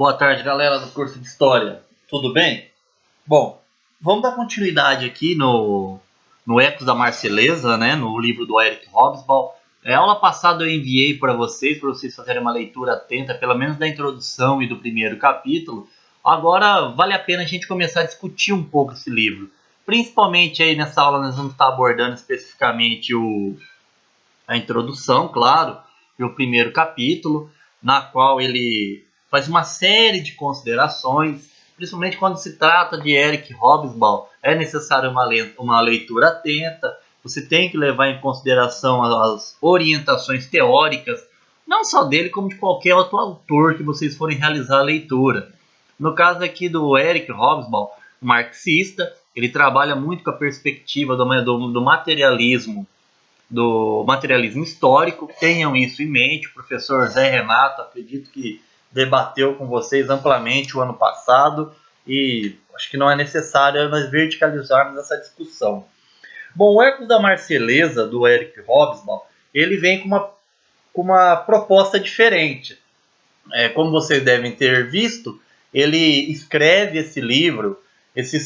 Boa tarde, galera do curso de História. Tudo bem? Bom, vamos dar continuidade aqui no Ecos da Marselhesa, né, no livro do Eric Hobsbawm. Aula passada eu enviei para vocês fazerem uma leitura atenta, pelo menos da introdução e do primeiro capítulo. Agora vale a pena a gente começar a discutir um pouco esse livro. Principalmente aí nessa aula nós vamos estar abordando especificamente a introdução, claro, e o primeiro capítulo, na qual ele faz uma série de considerações, principalmente quando se trata de Eric Hobsbawm. É necessário uma leitura atenta, você tem que levar em consideração as orientações teóricas, não só dele, como de qualquer outro autor que vocês forem realizar a leitura. No caso aqui do Eric Hobsbawm, marxista, ele trabalha muito com a perspectiva do materialismo histórico. Tenham isso em mente. O professor Zé Renato, acredito que debateu com vocês amplamente o ano passado e acho que não é necessário nós verticalizarmos essa discussão. Bom, o Ecos da Marselhesa, do Eric Hobsbawm, ele vem com uma proposta diferente. Como vocês devem ter visto, ele escreve esse livro. Esse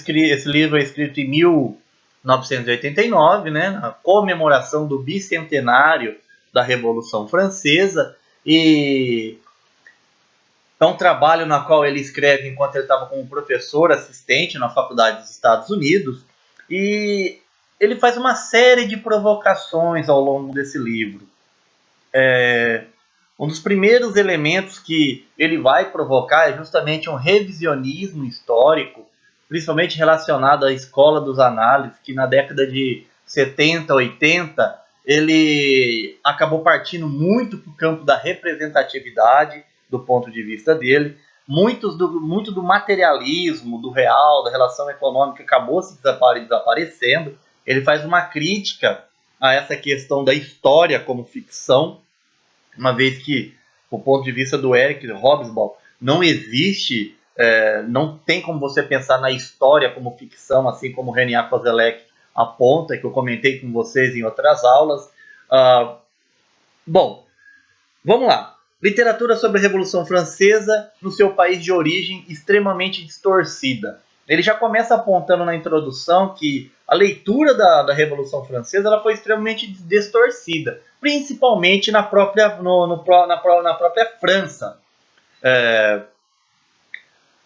livro é escrito em 1989, né, na comemoração do bicentenário da Revolução Francesa, e é um trabalho na qual ele escreve enquanto ele estava como professor assistente na Faculdade dos Estados Unidos, e ele faz uma série de provocações ao longo desse livro. Um dos primeiros elementos que ele vai provocar é justamente um revisionismo histórico, principalmente relacionado à escola dos análises, que na década de 70, 80, ele acabou partindo muito para o campo da representatividade, do ponto de vista dele. Muito do materialismo, do real, da relação econômica acabou se desaparecendo. Ele faz uma crítica a essa questão da história como ficção, uma vez que, do ponto de vista do Eric Hobsbawm, não existe, não tem como você pensar na história como ficção, assim como René Koselleck aponta, que eu comentei com vocês em outras aulas. Bom, vamos lá. Literatura sobre a Revolução Francesa no seu país de origem extremamente distorcida. Ele já começa apontando na introdução que a leitura da Revolução Francesa ela foi extremamente distorcida, principalmente na própria França.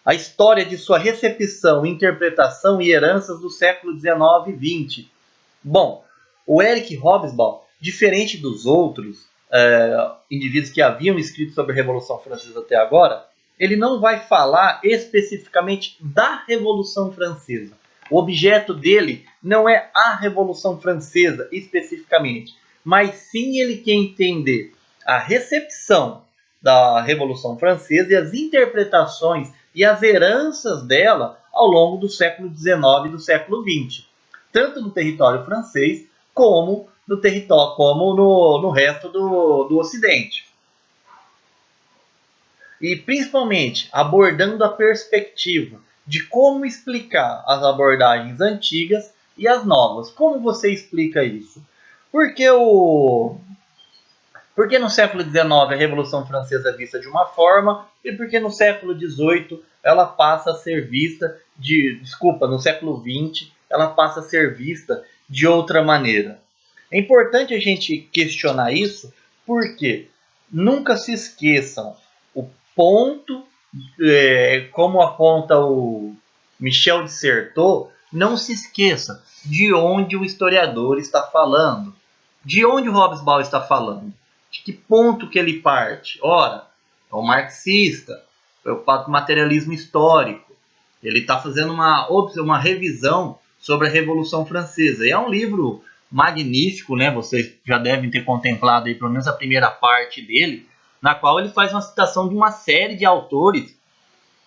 A história de sua recepção, interpretação e heranças do século XIX e XX. Bom, o Eric Hobsbawm, diferente dos outros indivíduos que haviam escrito sobre a Revolução Francesa até agora, ele não vai falar especificamente da Revolução Francesa. O objeto dele não é a Revolução Francesa especificamente, mas sim ele quer entender a recepção da Revolução Francesa e as interpretações e as heranças dela ao longo do século XIX e do século XX, tanto no território francês como no resto do Ocidente. E principalmente abordando a perspectiva de como explicar as abordagens antigas e as novas. Como você explica isso? Porque no século XIX a Revolução Francesa é vista de uma forma e porque no século XVIII ela passa a ser vista no século XX ela passa a ser vista de outra maneira. É importante a gente questionar isso porque nunca se esqueçam o ponto, como aponta o Michel de Certeau, não se esqueça de onde o historiador está falando, de onde o Hobsbawm está falando, de que ponto que ele parte. Ora, é o marxista, preocupado com o materialismo histórico, ele está fazendo uma revisão sobre a Revolução Francesa, e é um livro magnífico, né? Vocês já devem ter contemplado aí pelo menos a primeira parte dele, na qual ele faz uma citação de uma série de autores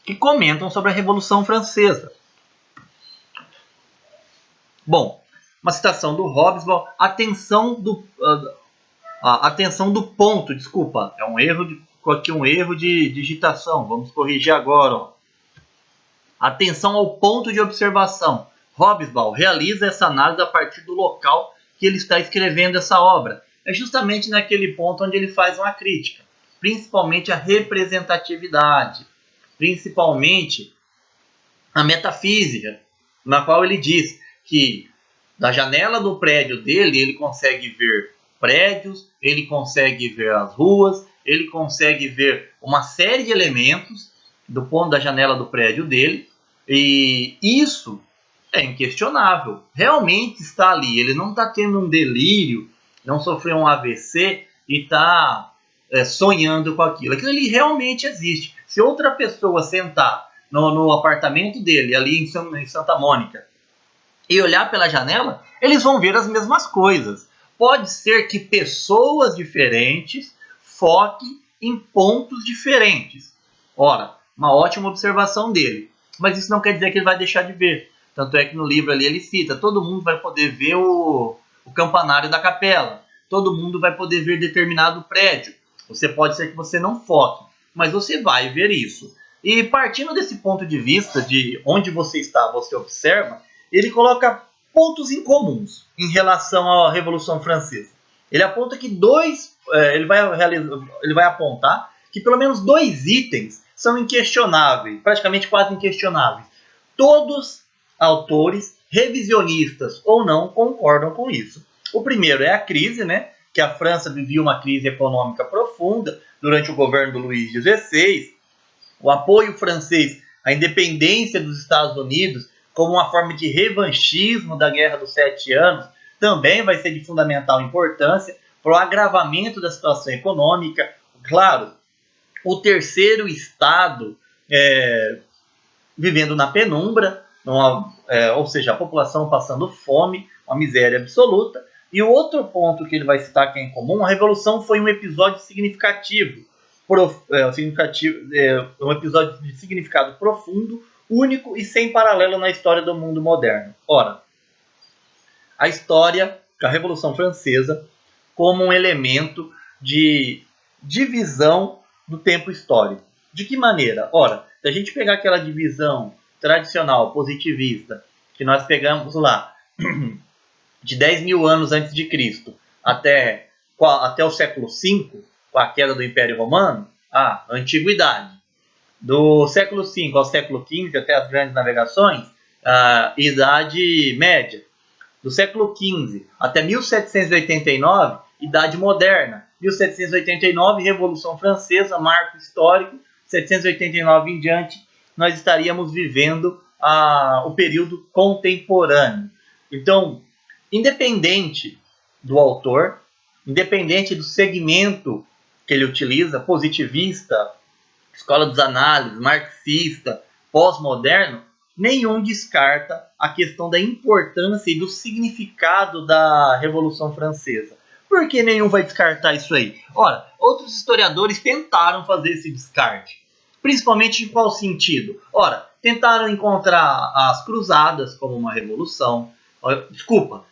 que comentam sobre a Revolução Francesa. Bom, uma citação do Hobsbawm, atenção do ponto, desculpa, é um erro de digitação, vamos corrigir agora. Ó. Atenção ao ponto de observação. Hobsbawm realiza essa análise a partir do local que ele está escrevendo essa obra. É justamente naquele ponto onde ele faz uma crítica, principalmente a representatividade. principalmente a metafísica, na qual ele diz que da janela do prédio dele ele consegue ver prédios, ele consegue ver as ruas, ele consegue ver uma série de elementos do ponto da janela do prédio dele, e isso é inquestionável. Realmente está ali, ele não está tendo um delírio, não sofreu um AVC e está sonhando com aquilo. Aquilo ali realmente existe. Se outra pessoa sentar no apartamento dele, ali em Santa Mônica, e olhar pela janela, eles vão ver as mesmas coisas. Pode ser que pessoas diferentes foquem em pontos diferentes. Ora, uma ótima observação dele. Mas isso não quer dizer que ele vai deixar de ver. Tanto é que no livro ali ele cita, todo mundo vai poder ver o campanário da capela. Todo mundo vai poder ver determinado prédio. Você pode ser que você não foque, mas você vai ver isso. E partindo desse ponto de vista de onde você está, você observa, ele coloca pontos incomuns em relação à Revolução Francesa. Ele aponta que ele vai apontar que pelo menos 2 itens são inquestionáveis, praticamente quase inquestionáveis. Todos autores, revisionistas ou não, concordam com isso. O primeiro é a crise, né? Que a França vivia uma crise econômica profunda durante o governo do Luís XVI. O apoio francês à independência dos Estados Unidos como uma forma de revanchismo da Guerra dos 7 Anos também vai ser de fundamental importância para o agravamento da situação econômica. Claro, o terceiro estado vivendo na penumbra, ou seja, a população passando fome, uma miséria absoluta. E o outro ponto que ele vai citar que é em comum, a Revolução foi um episódio significativo, um episódio de significado profundo, único e sem paralelo na história do mundo moderno. Ora, a história da Revolução Francesa como um elemento de divisão do tempo histórico. De que maneira? Ora, se a gente pegar aquela divisão tradicional, positivista, que nós pegamos lá de 10 mil anos antes de Cristo até o século V, com a queda do Império Romano, a Antiguidade. Do século V ao século XV, até as grandes navegações, a Idade Média. Do século XV até 1789, Idade Moderna. 1789, Revolução Francesa, marco histórico. 1789 em diante, nós estaríamos vivendo o período contemporâneo. Então, independente do autor, independente do segmento que ele utiliza, positivista, escola dos análises, marxista, pós-moderno, nenhum descarta a questão da importância e do significado da Revolução Francesa. Por que nenhum vai descartar isso aí? Ora, outros historiadores tentaram fazer esse descarte. Principalmente em qual sentido? Ora, tentaram encontrar as cruzadas como uma revolução.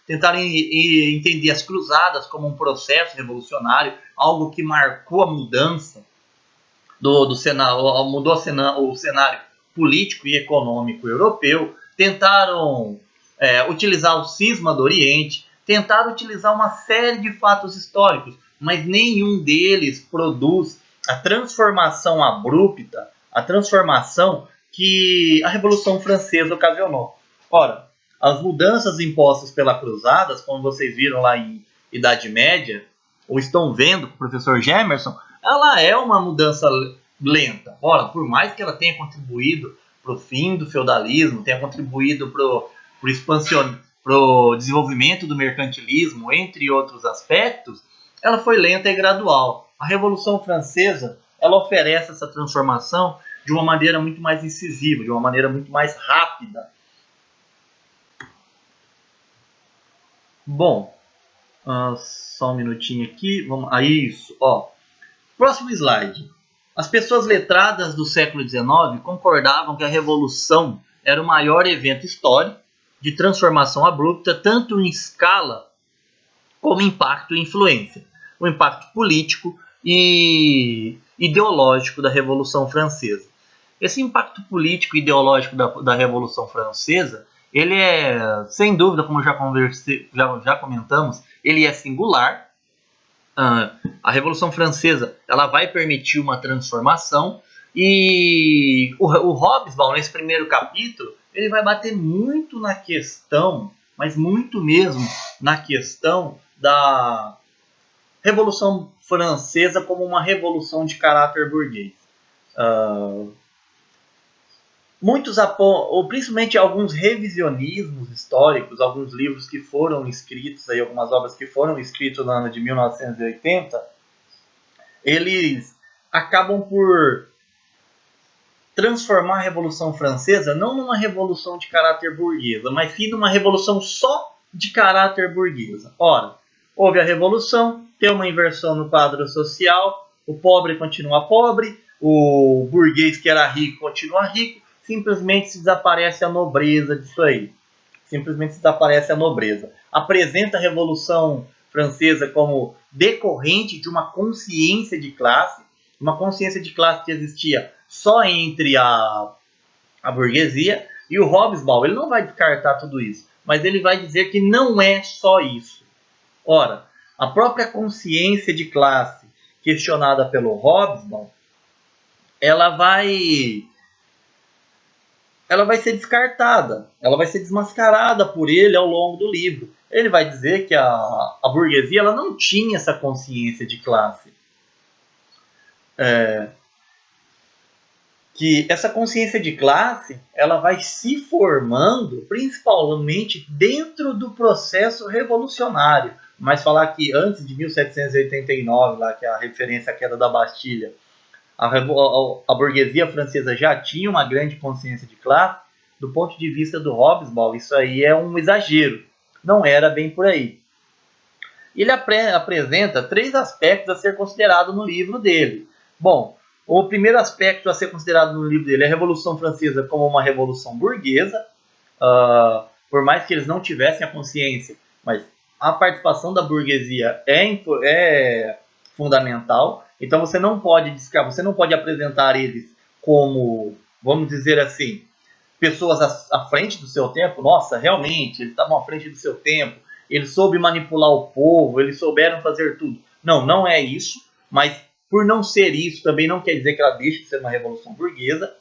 Tentaram entender as cruzadas como um processo revolucionário, algo que marcou a mudança do cenário, mudou o cenário político e econômico europeu. Tentaram utilizar o cisma do Oriente, tentaram utilizar uma série de fatos históricos, mas nenhum deles produz a transformação abrupta, a transformação que a Revolução Francesa ocasionou. Ora, as mudanças impostas pelas cruzadas, como vocês viram lá em Idade Média, ou estão vendo com o professor Gemerson, ela é uma mudança lenta. Ora, por mais que ela tenha contribuído para o fim do feudalismo, tenha contribuído para o desenvolvimento do mercantilismo, entre outros aspectos, ela foi lenta e gradual. A Revolução Francesa, ela oferece essa transformação de uma maneira muito mais incisiva, de uma maneira muito mais rápida. Bom, só um minutinho aqui. Isso. Próximo slide. As pessoas letradas do século XIX concordavam que a Revolução era o maior evento histórico de transformação abrupta, tanto em escala como impacto e influência. O impacto político e ideológico da Revolução Francesa. Esse impacto político e ideológico da Revolução Francesa, ele é, sem dúvida, como já comentamos, ele é singular. A Revolução Francesa ela vai permitir uma transformação E o Hobsbawm, nesse primeiro capítulo, ele vai bater muito na questão, mas muito mesmo, na questão da Revolução Francesa como uma revolução de caráter burguês. Muitos ou principalmente alguns revisionismos históricos, alguns livros que foram escritos, aí, algumas obras que foram escritas no ano de 1980, eles acabam por transformar a Revolução Francesa não numa revolução de caráter burguesa, mas sim numa revolução só de caráter burguesa. Ora, houve a revolução, tem uma inversão no quadro social, o pobre continua pobre, o burguês que era rico continua rico, simplesmente se desaparece a nobreza disso aí. Simplesmente se desaparece a nobreza. Apresenta a Revolução Francesa como decorrente de uma consciência de classe que existia só entre a burguesia, e o Hobsbawm ele não vai descartar tudo isso, mas ele vai dizer que não é só isso. Ora, a própria consciência de classe questionada pelo Hobsbawm, ela vai ser descartada, ela vai ser desmascarada por ele ao longo do livro. Ele vai dizer que a burguesia ela não tinha essa consciência de classe. Que essa consciência de classe ela vai se formando principalmente dentro do processo revolucionário. Mas falar que antes de 1789, lá, que é a referência à queda da Bastilha, a burguesia francesa já tinha uma grande consciência de classe, do ponto de vista do Hobsbawm, isso aí é um exagero. Não era bem por aí. Ele apresenta 3 aspectos a ser considerado no livro dele. Bom, o primeiro aspecto a ser considerado no livro dele é a Revolução Francesa como uma revolução burguesa, por mais que eles não tivessem a consciência, mas a participação da burguesia é fundamental. Então você não pode apresentar eles como, vamos dizer assim, pessoas à frente do seu tempo. Nossa, realmente, eles estavam à frente do seu tempo, eles souberam manipular o povo, eles souberam fazer tudo. Não, não é isso, mas por não ser isso, também não quer dizer que ela deixe de ser uma revolução burguesa.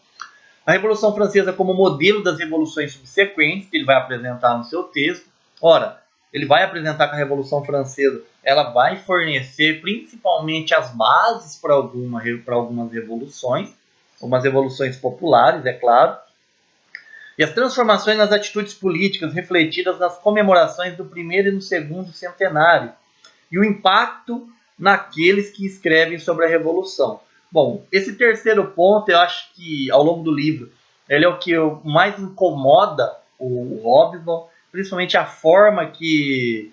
A Revolução Francesa como modelo das revoluções subsequentes, que ele vai apresentar no seu texto. Ora, ele vai apresentar que a Revolução Francesa ela vai fornecer principalmente as bases para algumas revoluções, algumas revoluções populares, é claro, e as transformações nas atitudes políticas refletidas nas comemorações do primeiro e do segundo centenário, e o impacto naqueles que escrevem sobre a Revolução. Bom, esse terceiro ponto, eu acho que ao longo do livro, ele é o que mais incomoda o Hobsbawm, principalmente a forma que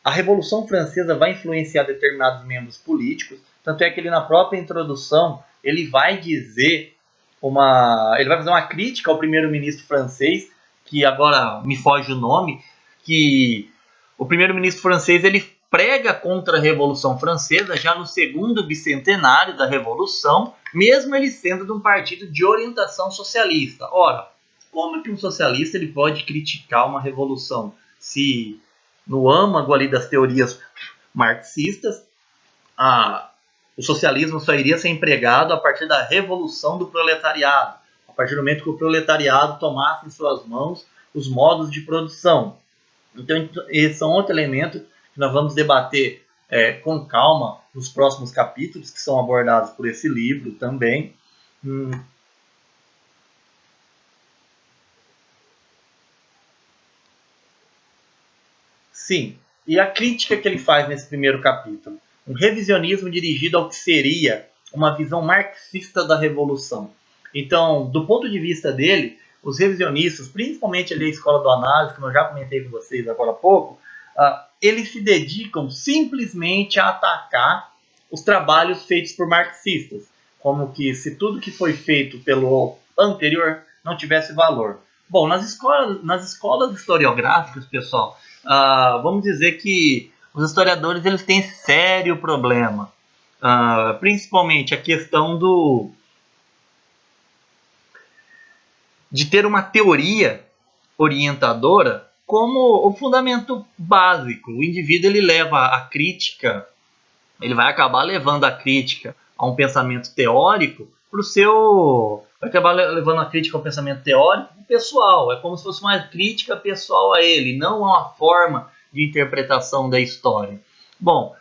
a Revolução Francesa vai influenciar determinados membros políticos. Tanto é que ele, na própria introdução, ele vai fazer uma crítica ao primeiro-ministro francês, que agora me foge o nome, que o primeiro-ministro francês ele prega contra a Revolução Francesa já no segundo bicentenário da Revolução, mesmo ele sendo de um partido de orientação socialista. Ora, como que um socialista ele pode criticar uma revolução se no âmago ali das teorias marxistas o socialismo só iria ser empregado a partir da revolução do proletariado, a partir do momento que o proletariado tomasse em suas mãos os modos de produção. Então, esse é um outro elemento que nós vamos debater com calma nos próximos capítulos, que são abordados por esse livro também. Sim, e a crítica que ele faz nesse primeiro capítulo? Um revisionismo dirigido ao que seria uma visão marxista da revolução. Então, do ponto de vista dele, os revisionistas, principalmente ali a escola do análise, como eu já comentei com vocês agora há pouco, eles se dedicam simplesmente a atacar os trabalhos feitos por marxistas, como que se tudo que foi feito pelo anterior não tivesse valor. Bom, nas escolas historiográficas, pessoal, vamos dizer que os historiadores eles têm sério problema, principalmente a questão de ter uma teoria orientadora como o fundamento básico. O indivíduo ele leva a crítica, ele vai acabar levando a crítica a um pensamento teórico pro seu... vai acabar levando a crítica ao pensamento teórico pessoal. É como se fosse uma crítica pessoal a ele, não uma forma de interpretação da história. Bom,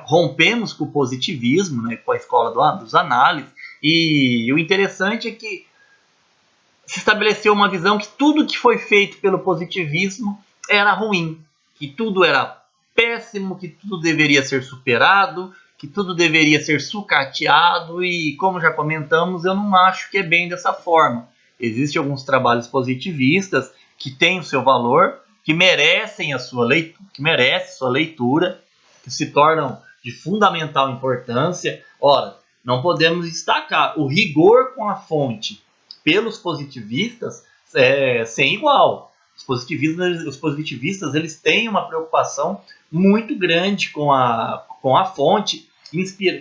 rompemos com o positivismo, né, com a escola dos análises, e o interessante é que se estabeleceu uma visão que tudo que foi feito pelo positivismo era ruim, que tudo era péssimo, que tudo deveria ser superado, que tudo deveria ser sucateado, e como já comentamos, eu não acho que é bem dessa forma. Existem alguns trabalhos positivistas que têm o seu valor, que merecem a sua leitura, que se tornam de fundamental importância. Ora, não podemos destacar o rigor com a fonte pelos positivistas sem igual. Os positivistas eles têm uma preocupação muito grande com a fonte,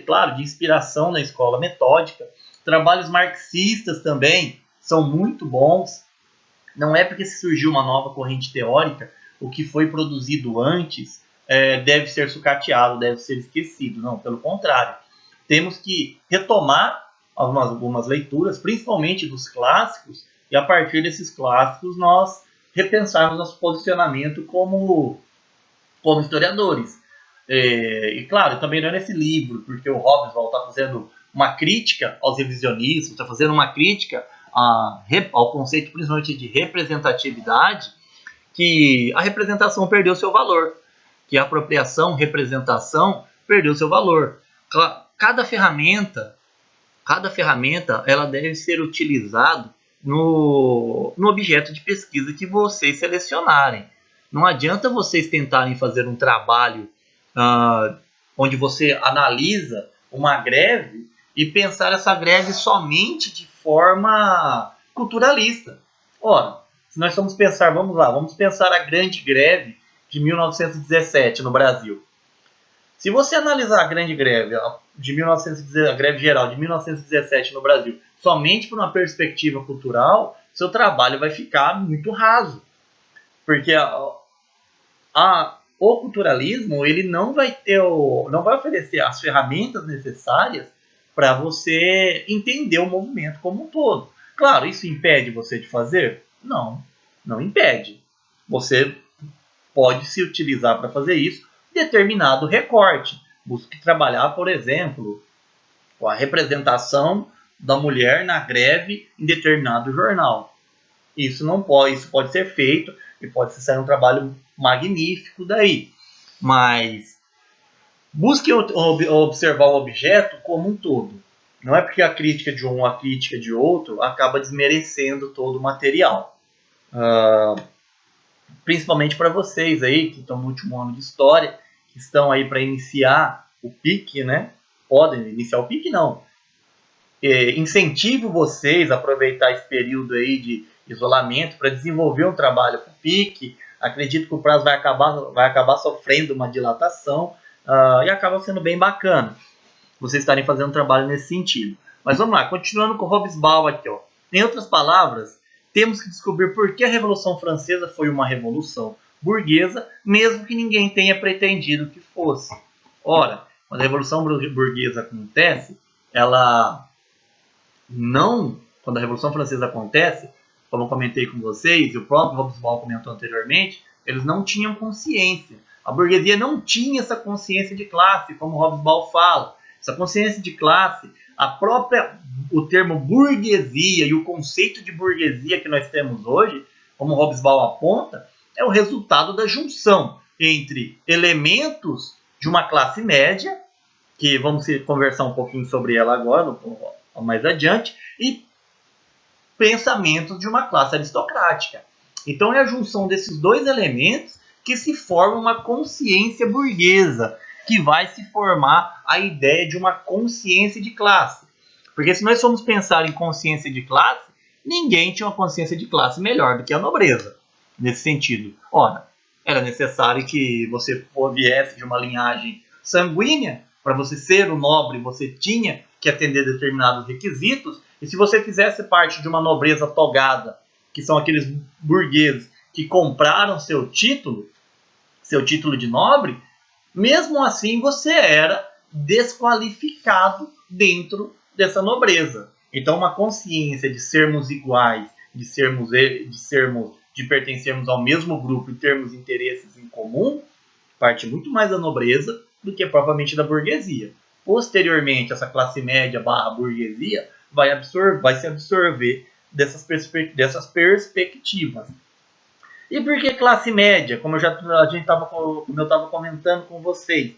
claro, de inspiração na escola metódica. Trabalhos marxistas também são muito bons. Não é porque surgiu uma nova corrente teórica, o que foi produzido antes deve ser sucateado, deve ser esquecido. Não, pelo contrário. Temos que retomar algumas leituras, principalmente dos clássicos, e a partir desses clássicos nós repensarmos nosso posicionamento como historiadores. E claro, também não é nesse livro, porque o Hobsbawm está fazendo uma crítica aos revisionistas, está fazendo uma crítica ao conceito principalmente de representatividade, que a representação perdeu seu valor, que a apropriação, representação perdeu seu valor. Cada ferramenta ela deve ser utilizada no objeto de pesquisa que vocês selecionarem. Não adianta vocês tentarem fazer um trabalho onde você analisa uma greve e pensar essa greve somente de forma culturalista. Ora, se nós vamos pensar, vamos pensar a grande greve de 1917 no Brasil. Se você analisar a grande greve de 1917, a greve geral de 1917 no Brasil, somente por uma perspectiva cultural, seu trabalho vai ficar muito raso. Porque o culturalismo ele não vai oferecer as ferramentas necessárias para você entender o movimento como um todo. Claro, isso impede você de fazer? Não, não impede. Você pode se utilizar para fazer isso determinado recorte. Busque trabalhar, por exemplo, com a representação da mulher na greve em determinado jornal. Isso pode ser feito e pode sair um trabalho magnífico daí. Mas busque observar o objeto como um todo. Não é porque a crítica de um, a crítica de outro acaba desmerecendo todo o material. Principalmente para vocês aí que estão no último ano de história, que estão aí para iniciar o PIC, né? Podem iniciar o PIC, não. Incentivo vocês a aproveitar esse período aí de isolamento para desenvolver um trabalho com o PIC. Acredito que o prazo vai acabar sofrendo uma dilatação e acaba sendo bem bacana vocês estarem fazendo um trabalho nesse sentido. Mas vamos lá, continuando com o Hobsbawm aqui. Em outras palavras, temos que descobrir por que a Revolução Francesa foi uma revolução burguesa, mesmo que ninguém tenha pretendido que fosse. Ora, quando a Revolução Burguesa acontece, quando a Revolução Francesa acontece, como eu comentei com vocês, e o próprio Hobsbawm comentou anteriormente, eles não tinham consciência. A burguesia não tinha essa consciência de classe, como o Hobsbawm fala. Essa consciência de classe, o termo burguesia e o conceito de burguesia que nós temos hoje, como o Hobsbawm aponta, é o resultado da junção entre elementos de uma classe média, que vamos conversar um pouquinho sobre ela agora, mais adiante, e pensamentos de uma classe aristocrática. Então é a junção desses dois elementos que se forma uma consciência burguesa, que vai se formar a ideia de uma consciência de classe. Porque se nós formos pensar em consciência de classe, ninguém tinha uma consciência de classe melhor do que a nobreza, nesse sentido. Ora, era necessário que você viesse de uma linhagem sanguínea, para você ser o nobre, você tinha que atender determinados requisitos, e se você fizesse parte de uma nobreza togada, que são aqueles burgueses que compraram seu título de nobre, mesmo assim você era desqualificado dentro dessa nobreza. Então, uma consciência de sermos iguais, de pertencermos ao mesmo grupo e termos interesses em comum, parte muito mais da nobreza do que propriamente da burguesia. Posteriormente, essa classe média barra burguesia vai se absorver dessas perspectivas. E por que classe média? Como eu estava comentando com vocês,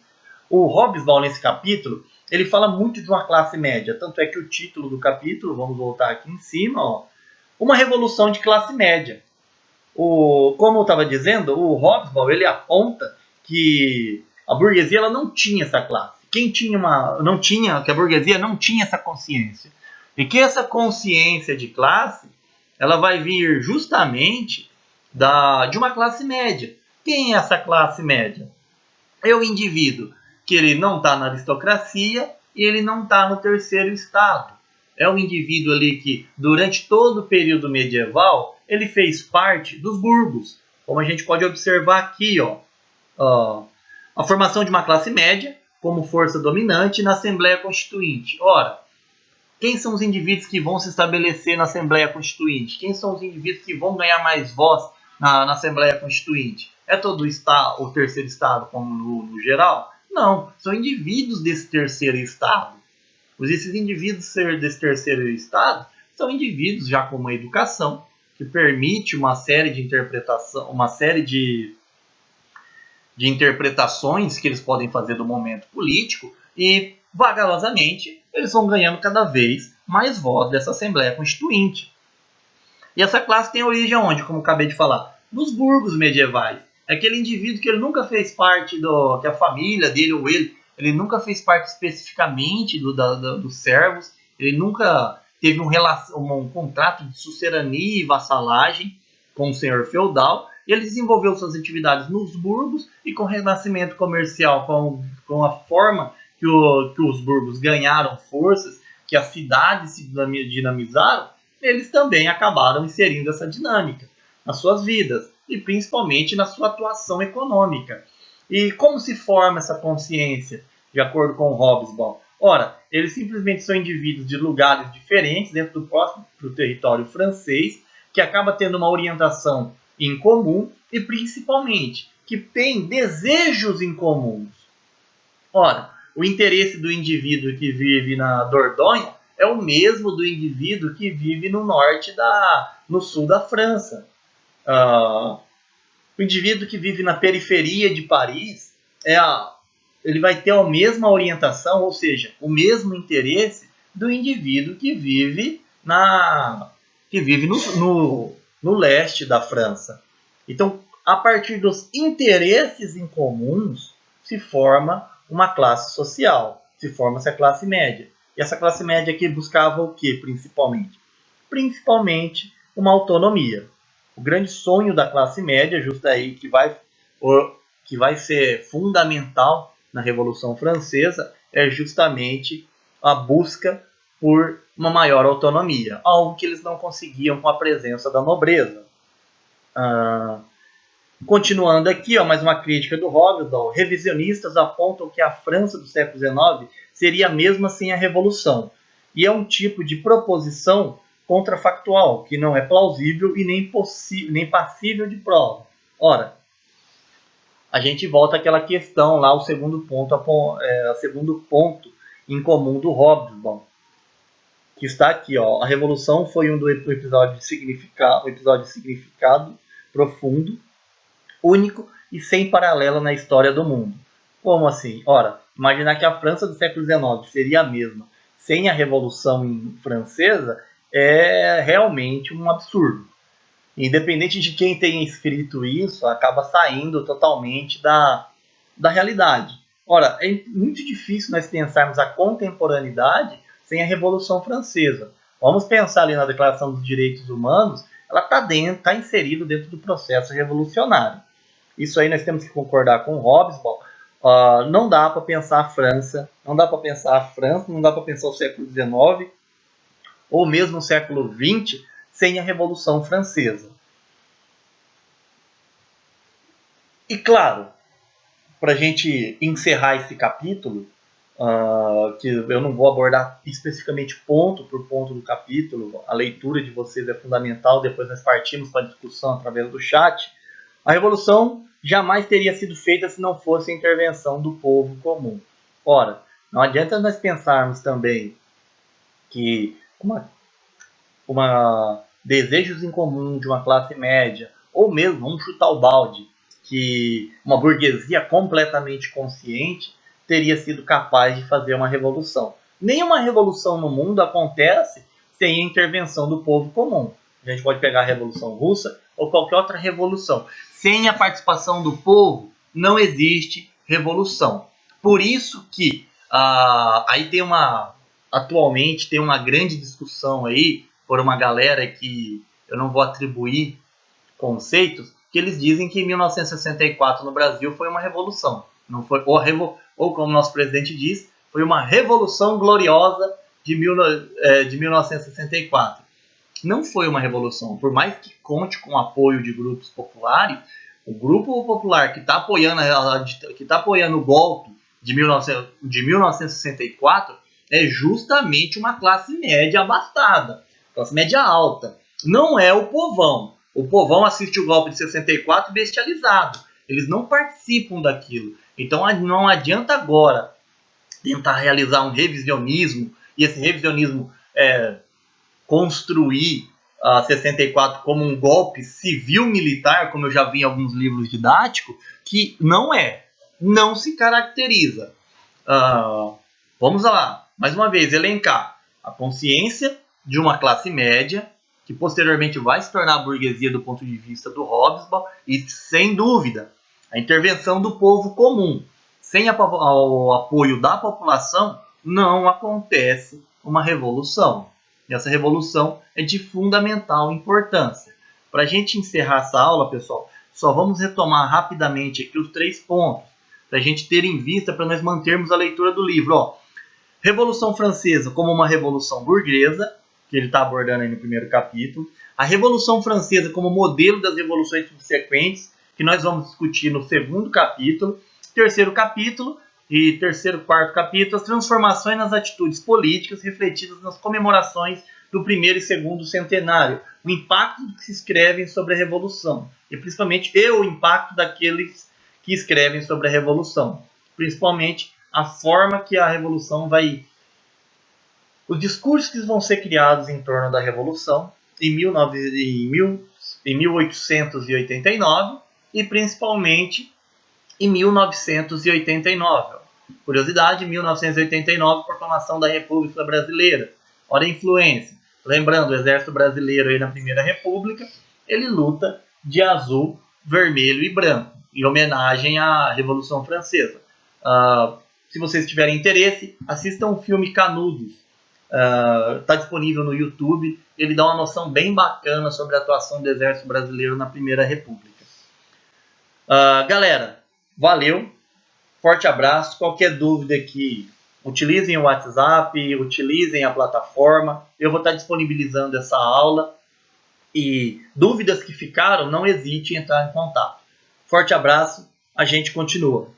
o Hobsbawm, nesse capítulo, ele fala muito de uma classe média. Tanto é que o título do capítulo, vamos voltar aqui em cima, ó, uma revolução de classe média. Como eu estava dizendo, o Hobsbawm, ele aponta que a burguesia ela não tinha essa classe. Que a burguesia não tinha essa consciência. E que essa consciência de classe, ela vai vir justamente de uma classe média. Quem é essa classe média? É o indivíduo que ele não está na aristocracia e ele não está no terceiro estado. É o indivíduo ali que, durante todo o período medieval, ele fez parte dos burgos. Como a gente pode observar aqui, a formação de uma classe média como força dominante na Assembleia Constituinte. Ora, quem são os indivíduos que vão se estabelecer na Assembleia Constituinte? Quem são os indivíduos que vão ganhar mais voz na Assembleia Constituinte? É todo o terceiro estado como no geral? Não, são indivíduos desse terceiro estado. Esses indivíduos desse terceiro estado são indivíduos já com uma educação que permite uma série de interpretações que eles podem fazer do momento político e, vagarosamente, eles vão ganhando cada vez mais voz dessa Assembleia Constituinte. E essa classe tem origem onde, como acabei de falar? Nos burgos medievais. É aquele indivíduo que ele nunca fez parte que a família dele ou ele nunca fez parte especificamente dos servos, ele nunca teve um contrato de sucerania e vassalagem com o senhor feudal, e ele desenvolveu suas atividades nos burgos e com o renascimento comercial, com a forma que os burgos ganharam forças, que as cidades se dinamizaram, eles também acabaram inserindo essa dinâmica nas suas vidas e principalmente na sua atuação econômica. E como se forma essa consciência, de acordo com o Hobsbawm? Ora, eles simplesmente são indivíduos de lugares diferentes dentro do próprio território francês, que acaba tendo uma orientação em comum e principalmente que tem desejos em comuns. Ora, o interesse do indivíduo que vive na Dordogne é o mesmo do indivíduo que vive no sul da França. O indivíduo que vive na periferia de Paris, ele vai ter a mesma orientação, ou seja, o mesmo interesse do indivíduo que vive no leste da França. Então, a partir dos interesses em comuns, se forma uma classe social, se forma essa classe média. E essa classe média aqui buscava o que, principalmente? Principalmente uma autonomia. O grande sonho da classe média, justo aí, que vai ser fundamental na Revolução Francesa, é justamente a busca por uma maior autonomia, algo que eles não conseguiam com a presença da nobreza. Continuando aqui, mais uma crítica do Hobsbawm. Revisionistas apontam que a França do século XIX seria a mesma sem a Revolução, e é um tipo de proposição contrafactual, que não é plausível e nem passível de prova. Ora, a gente volta àquela questão lá, o segundo ponto em comum do Hobsbawm, que está aqui, a Revolução foi um episódio de significado profundo, único e sem paralelo na história do mundo. Como assim? Ora, imaginar que a França do século XIX seria a mesma sem a Revolução Francesa é realmente um absurdo. Independente de quem tenha escrito isso, acaba saindo totalmente da realidade. Ora, é muito difícil nós pensarmos a contemporaneidade sem a Revolução Francesa. Vamos pensar ali na Declaração dos Direitos Humanos, ela está inserida dentro do processo revolucionário. Isso aí nós temos que concordar com o Hobsbawm. Não dá para pensar a França, não dá para pensar o século XIX ou mesmo o século XX sem a Revolução Francesa. E claro, para a gente encerrar esse capítulo, que eu não vou abordar especificamente ponto por ponto do capítulo, a leitura de vocês é fundamental, depois nós partimos para a discussão através do chat. A revolução jamais teria sido feita se não fosse a intervenção do povo comum. Ora, não adianta nós pensarmos também que desejos em comum de uma classe média, ou mesmo, vamos chutar o balde, que uma burguesia completamente consciente teria sido capaz de fazer uma revolução. Nenhuma revolução no mundo acontece sem a intervenção do povo comum. A gente pode pegar a Revolução Russa ou qualquer outra revolução. Sem a participação do povo, não existe revolução. Por isso que aí atualmente tem uma grande discussão aí por uma galera que eu não vou atribuir conceitos, que eles dizem que em 1964 no Brasil foi uma revolução. Não foi, ou como nosso presidente diz, foi uma revolução gloriosa de 1964. Não foi uma revolução. Por mais que conte com o apoio de grupos populares, o grupo popular que está apoiando o golpe de 1964 é justamente uma classe média abastada, classe média alta. Não é o povão. O povão assiste o golpe de 64 bestializado. Eles não participam daquilo. Então não adianta agora tentar realizar um revisionismo, e esse revisionismo construir a 64 como um golpe civil-militar, como eu já vi em alguns livros didáticos, que não se caracteriza. Vamos lá, mais uma vez, elencar a consciência de uma classe média, que posteriormente vai se tornar a burguesia do ponto de vista do Hobsbawm, e, sem dúvida, a intervenção do povo comum. Sem o apoio da população, não acontece uma revolução. E essa revolução é de fundamental importância. Para a gente encerrar essa aula, pessoal, só vamos retomar rapidamente aqui os 3 pontos, para a gente ter em vista, para nós mantermos a leitura do livro. Revolução Francesa como uma revolução burguesa, que ele está abordando aí no primeiro capítulo. A Revolução Francesa como modelo das revoluções subsequentes, que nós vamos discutir no segundo capítulo. Terceiro capítulo e quarto capítulo, as transformações nas atitudes políticas refletidas nas comemorações do primeiro e segundo centenário, o impacto que se escrevem sobre a Revolução, e principalmente o impacto daqueles que escrevem sobre a Revolução, principalmente a forma que a Revolução os discursos que vão ser criados em torno da Revolução em 1889 e principalmente em 1989. Curiosidade, 1989, proclamação da República Brasileira. Olha a influência. Lembrando, o Exército Brasileiro aí na Primeira República, ele luta de azul, vermelho e branco, em homenagem à Revolução Francesa. Se vocês tiverem interesse, assistam o filme Canudos. Está disponível no YouTube. Ele dá uma noção bem bacana sobre a atuação do Exército Brasileiro na Primeira República. Galera, valeu, forte abraço. Qualquer dúvida aqui, utilizem o WhatsApp, utilizem a plataforma. Eu vou estar disponibilizando essa aula. E dúvidas que ficaram, não hesite em entrar em contato. Forte abraço, a gente continua.